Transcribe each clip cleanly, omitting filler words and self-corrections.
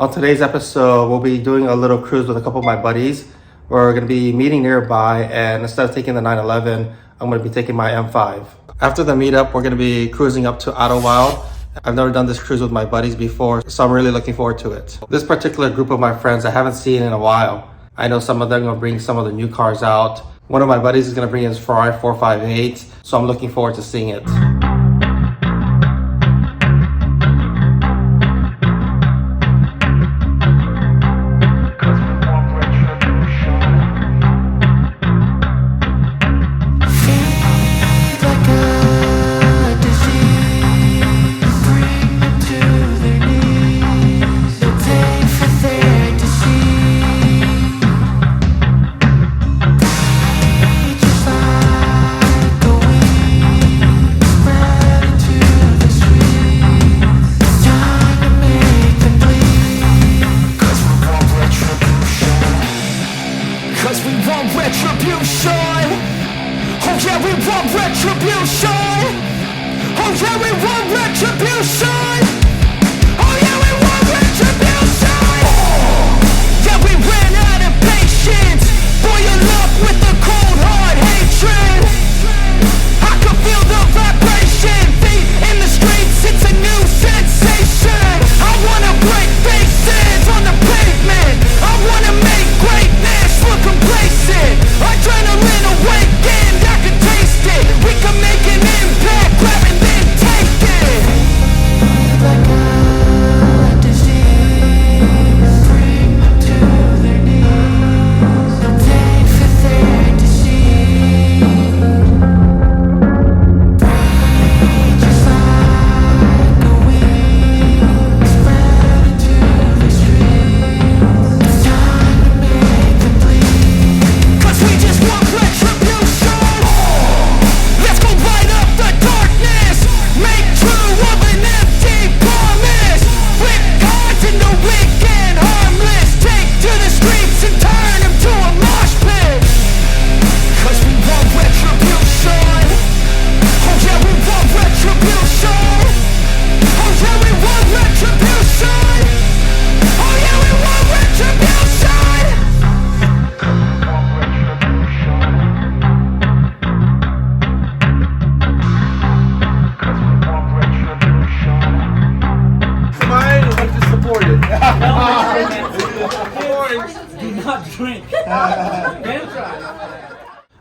On today's episode, we'll be doing a little cruise with a couple of my buddies. We're going to be meeting nearby, and instead of taking the 911, I'm going to be taking my M5. After the meetup, we're going to be cruising up to Idyllwild. I've never done this cruise with my buddies before, so I'm really looking forward to it. This particular group of my friends I haven't seen in a while. I know some of them are going to bring some of the new cars out. One of my buddies is going to bring his Ferrari 458, so I'm looking forward to seeing it.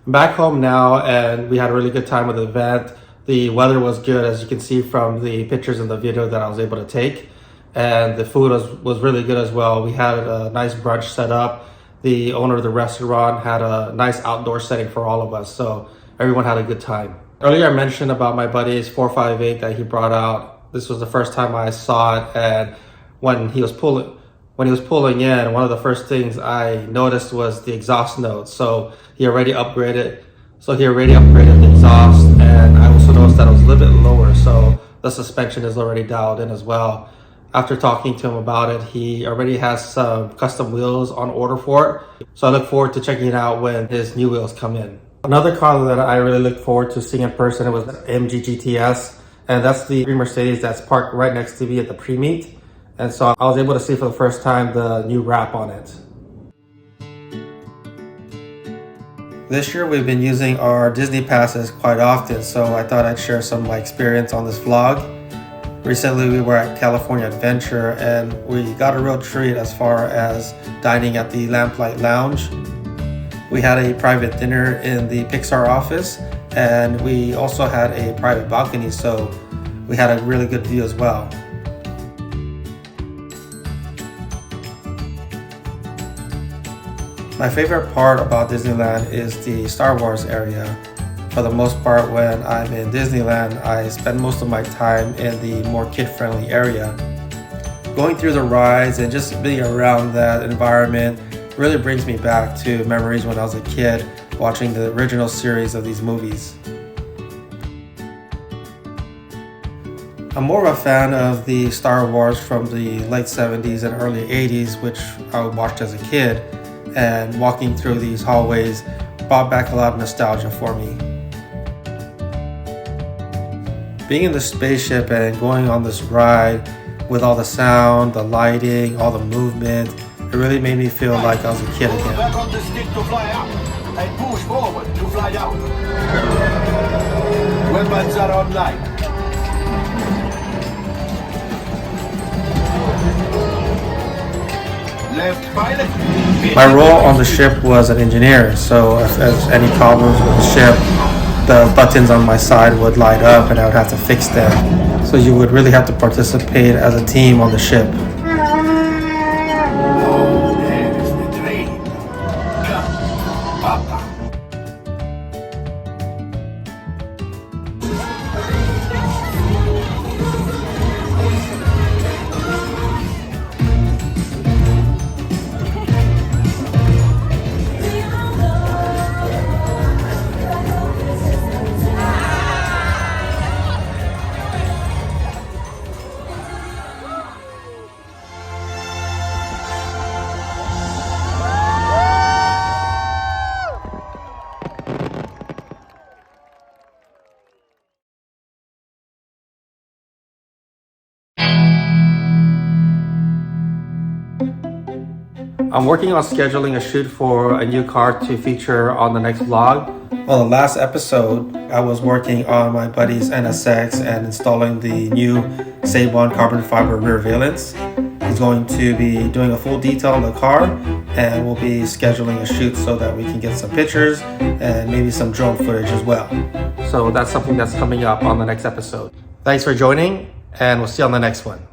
Back home now, and we had a really good time with the event. The weather was good, as you can see from the pictures and the video that I was able to take, and the food was really good as well. We had a nice brunch set up. The owner of the restaurant had a nice outdoor setting for all of us, so everyone had a good time. Earlier I mentioned about my buddy's 458 that he brought out. This was the first time I saw it, and when he was pulling in, one of the first things I noticed was the exhaust notes. So he already upgraded the exhaust, and I also noticed that it was a little bit lower, so the suspension is already dialed in as well. After talking to him about it, he already has some custom wheels on order for it, so I look forward to checking it out when his new wheels come in. Another car that I really look forward to seeing in person was the MG GTS, and that's the Mercedes that's parked right next to me at the pre-meet. And so I was able to see for the first time the new wrap on it. This year we've been using our Disney passes quite often, so I thought I'd share some of my experience on this vlog. Recently we were at California Adventure, and we got a real treat as far as dining at the Lamplight Lounge. We had a private dinner in the Pixar office, and we also had a private balcony, so we had a really good view as well. My favorite part about Disneyland is the Star Wars area. For the most part, when I'm in Disneyland, I spend most of my time in the more kid-friendly area. Going through the rides and just being around that environment really brings me back to memories when I was a kid watching the original series of these movies. I'm more of a fan of the Star Wars from the late 70s and early 80s, which I watched as a kid. And walking through these hallways brought back a lot of nostalgia for me. Being in the spaceship and going on this ride with all the sound, the lighting, all the movement. It really made me feel like I was a kid again. Back on the stick to fly out and push forward to fly out. Weapons are online. Left pilot. My role on the ship was an engineer, so if there's any problems with the ship, the buttons on my side would light up and I would have to fix them. So you would really have to participate as a team on the ship. Oh, there's the train. Come, Papa. I'm working on scheduling a shoot for a new car to feature on the next vlog. On the last episode, I was working on my buddy's NSX and installing the new Saban carbon fiber rear valence. He's going to be doing a full detail on the car, and we'll be scheduling a shoot so that we can get some pictures and maybe some drone footage as well. So that's something that's coming up on the next episode. Thanks for joining, and we'll see you on the next one.